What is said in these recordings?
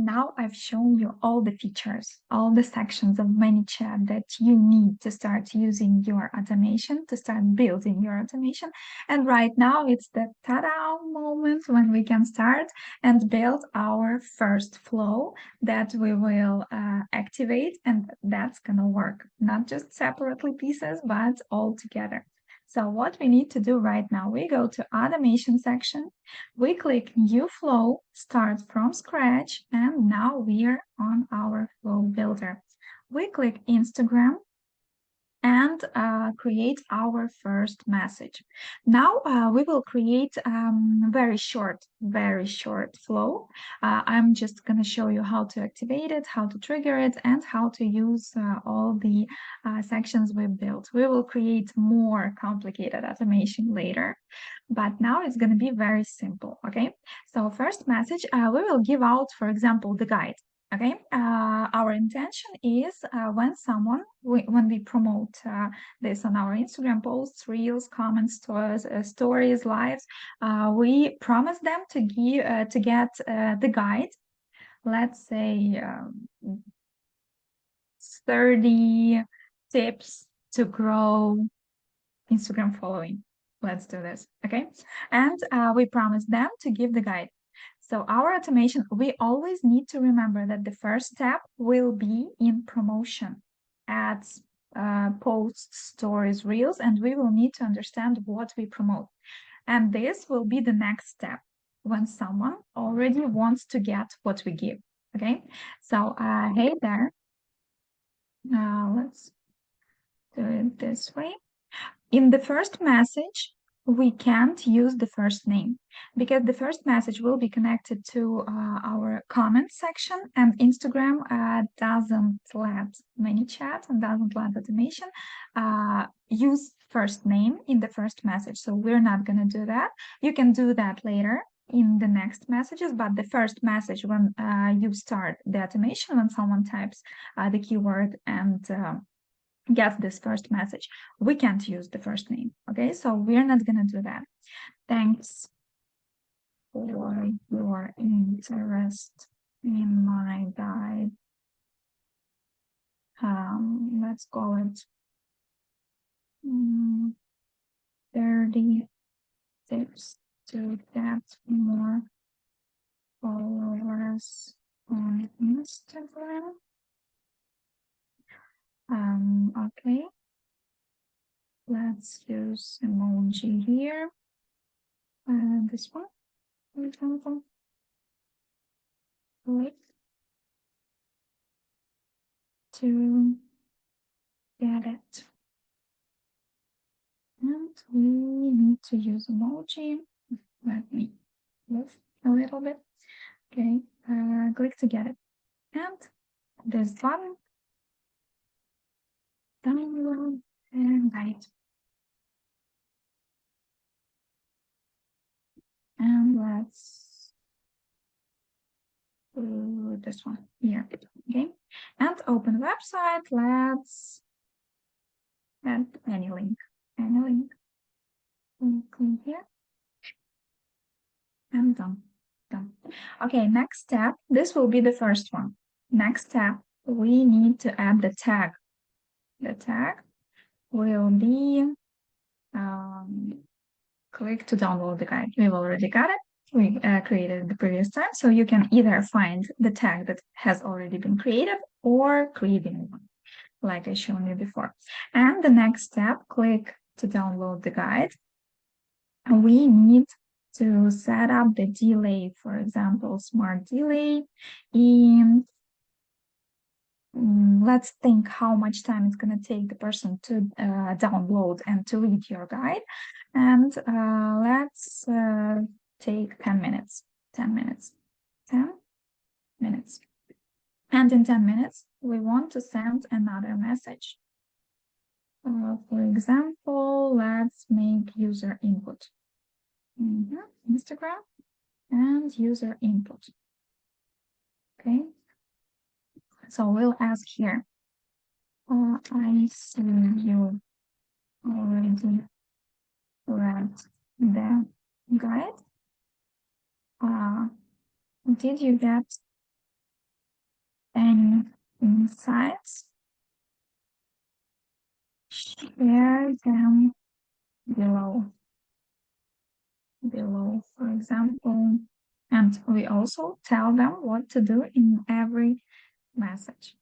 Now I've shown you all the features, all the sections of ManyChat that you need to start using your automation, to start building your automation. And right now it's the ta-da moment when we can start and build our first flow that we will activate, and that's gonna work, not just separately pieces, but all together. So what we need to do right now, we go to automation section, we click new flow, start from scratch, and now we're on our flow builder. We click Instagram and create our first message. Now we will create very short flow. I'm just going to show you how to activate it, how to trigger it, and how to use all the sections we built. We will create more complicated automation later, but now it's going to be very simple. Okay, so first message, we will give out, for example, the guide. Okay, our intention is when we promote this on our Instagram posts, reels, comments, stories, lives, we promise them to get the guide. Let's say 30 tips to grow Instagram following. Let's do this, okay? And we promise them to give the guide. So our automation, we always need to remember that the first step will be in promotion, ads, posts, stories, reels, and we will need to understand what we promote. And this will be the next step when someone already wants to get what we give, okay? So, hey there, let's do it this way. In the first message, we can't use the first name because the first message will be connected to our comment section, and Instagram doesn't let ManyChat and doesn't let automation use first name in the first message. So we're not going to do that. You can do that later in the next messages, but the first message when you start the automation, when someone types the keyword and get this first message, we can't use the first name. Okay, so we're not gonna do that. Thanks for your interest in my guide. Let's call it 30 tips to get more followers on Instagram. Okay, let's use emoji here. This one, for example. Click to get it. And we need to use emoji. Let me move a little bit. Okay, click to get it. And this button, download and guide. And let's do this one here. Okay, and open website. Let's add any link. Click here. And done. Okay, next step. This will be the first one. Next step, we need to add the tag. The tag will be click to download the guide. We've already got it. We created the previous time, so you can either find the tag that has already been created or create a new one, like I shown you before. And the next step, click to download the guide. We need to set up the delay, for example, smart delay in let's think how much time it's going to take the person to download and to read your guide. And let's take 10 minutes. 10 minutes. And in 10 minutes, we want to send another message. For example, let's make user input. Instagram and user input. Okay. So we'll ask here, I see you already read the guide. Did you get any insights, share them below, for example. And we also tell them what to do in every message.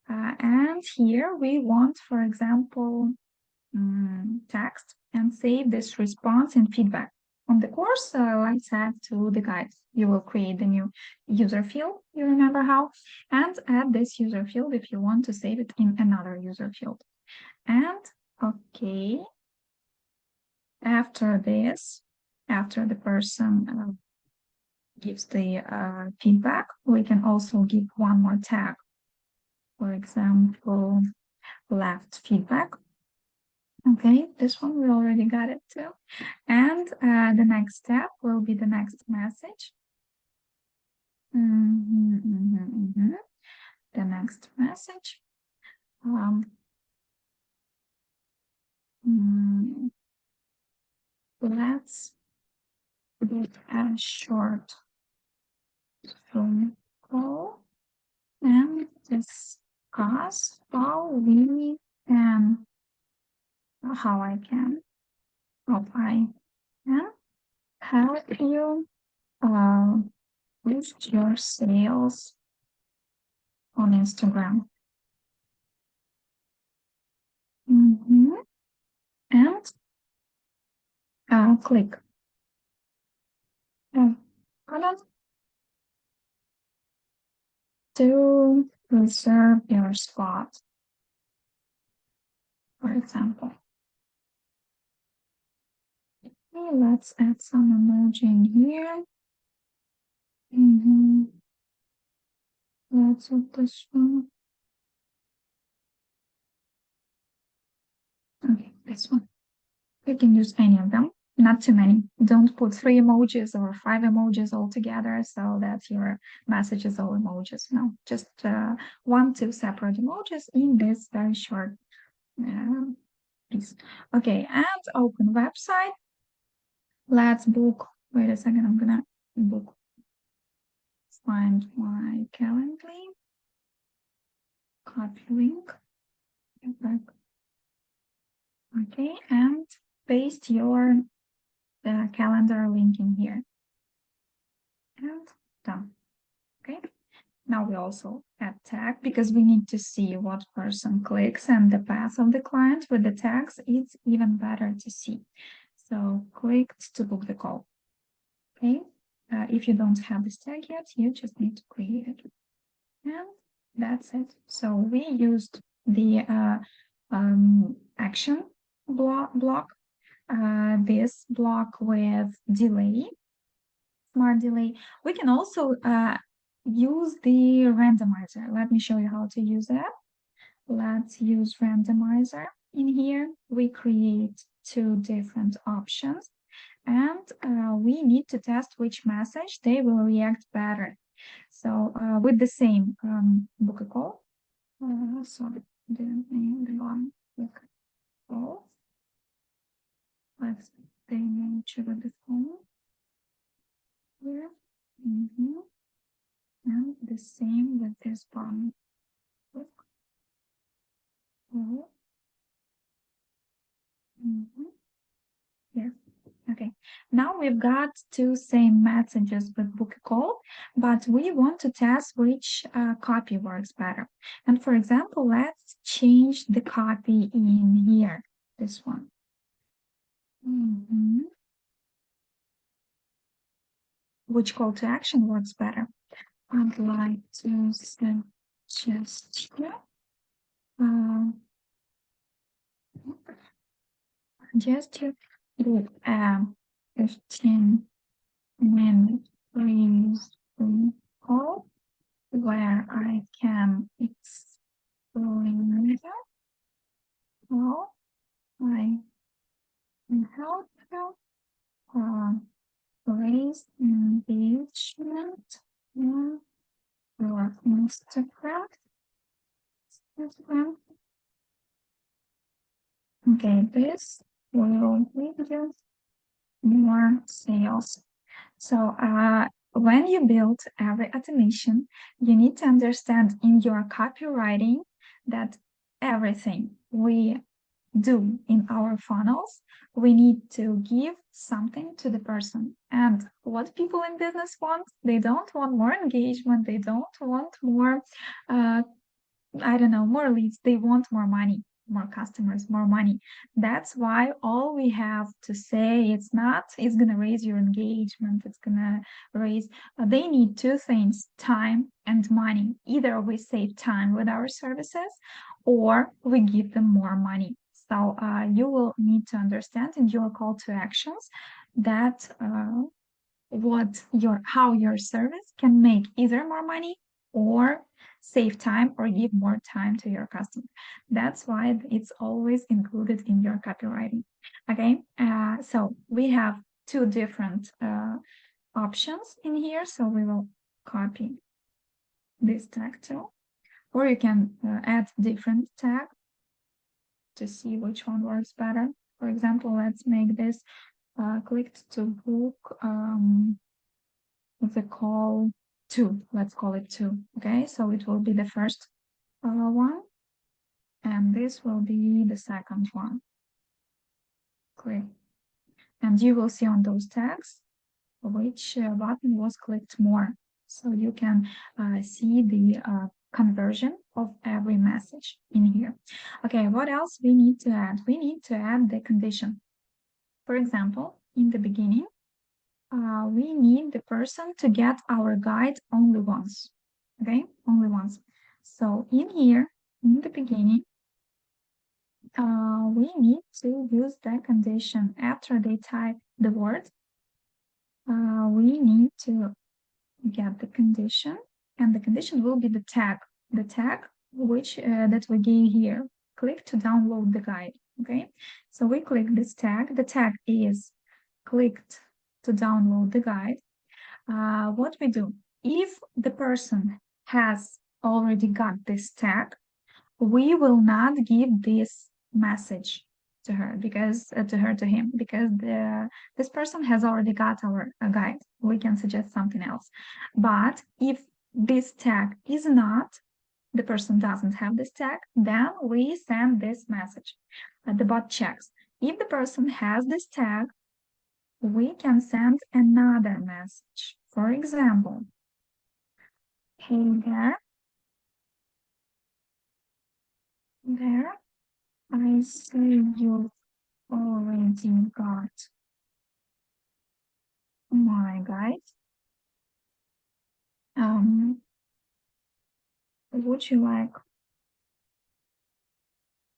And here we want, for example, text and save this response and feedback. On the course, I said to the guys, you will create the new user field, you remember how, and add this user field if you want to save it in another user field. And okay, after this, after the person gives the feedback, we can also give one more tag. For example, left feedback. Okay, this one we already got it too. And the next step will be the next message. The next message. Let's do a short phone call and discuss how we can, how I can help you boost your sales on Instagram. And click to reserve your spot, for example. Okay, let's add some emoji in here. Let's put this one. Okay, this one. You can use any of them, not too many. Don't put 3 emojis or 5 emojis all together so that your message is all emojis. No, just 1, 2 separate emojis in this very short piece. Okay, and open website. Let's book. Wait a second, I'm gonna book. Find my Calendly. Copy link. Okay, and paste your calendar link in here. And done. Okay. Now we also add tag because we need to see what person clicks and the path of the client with the tags. It's even better to see. So clicked to book the call. Okay. If you don't have this tag yet, you just need to create it. And that's it. So we used the action block, this block with delay, smart delay. We can also use the randomizer. Let me show you how to use that. Let's use randomizer. In here, we create 2 different options, and we need to test which message they will react better. So with the same book a call, so the one book call, let's the name to the phone here, and the same with this one book call. Yes. Okay, now we've got 2 same messages with book a call, but we want to test which copy works better. And for example, let's change the copy in here, this one. Which call to action works better? I'd like to suggest here. Just you do 15-minute freeze call where I can explain how I can help you raise engagement in your Instagram. Okay, this will give you more sales. So when you build every automation, you need to understand in your copywriting that everything we do in our funnels, we need to give something to the person. And what people in business want, they don't want more engagement, they don't want more, uh, I don't know, more leads, they want more money. More customers, more money. That's why all we have to say it's gonna raise your engagement, it's gonna raise, they need two things, time and money. Either we save time with our services or we give them more money. So you will need to understand in your call to actions that how your service can make either more money or save time or give more time to your customer. That's why it's always included in your copywriting. Okay, so we have two different options in here. So we will copy this tag too, or you can add different tag to see which one works better. For example, let's make this clicked to book the call two. Let's call it two. Okay, so it will be the first one, and this will be the second one. Click, and you will see on those tags which button was clicked more. So you can see the conversion of every message in here. Okay, what else we need to add? We need to add the condition. For example, in the beginning, we need the person to get our guide only once. Okay, only once. So in here, in the beginning, we need to use that condition after they type the word. We need to get the condition, and the condition will be the tag which that we gave here. Click to download the guide. Okay, so we click this tag. The tag is clicked to download the guide. What we do, if the person has already got this tag, we will not give this message to her because to him because this person has already got our guide. We can suggest something else. But if this tag is not, the person doesn't have this tag, then we send this message. The bot checks. If the person has this tag, we can send another message. For example, hey there, I see you've already got my guide. Would you like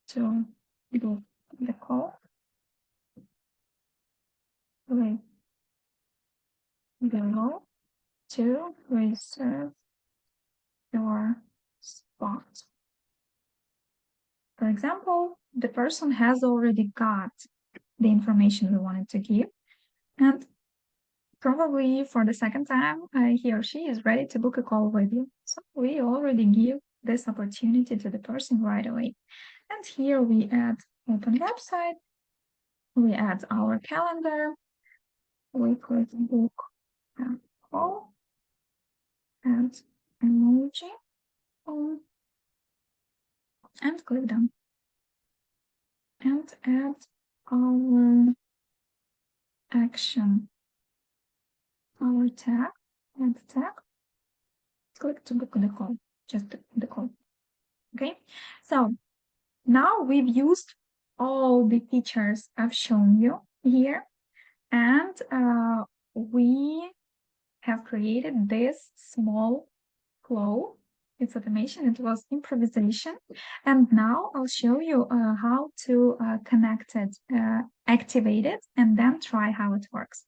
to do the call? Click below to reserve your spot. For example, the person has already got the information we wanted to give, and probably for the second time, he or she is ready to book a call with you. So we already give this opportunity to the person right away. And here we add open website, we add our calendar, we click book and call, add emoji, and click done. And add our action, our tag, add tag, click to book the call, just the call. Okay, so now we've used all the features I've shown you here, and we have created this small flow. It's automation, it was improvisation. And now I'll show you how to connect it, activate it, and then try how it works.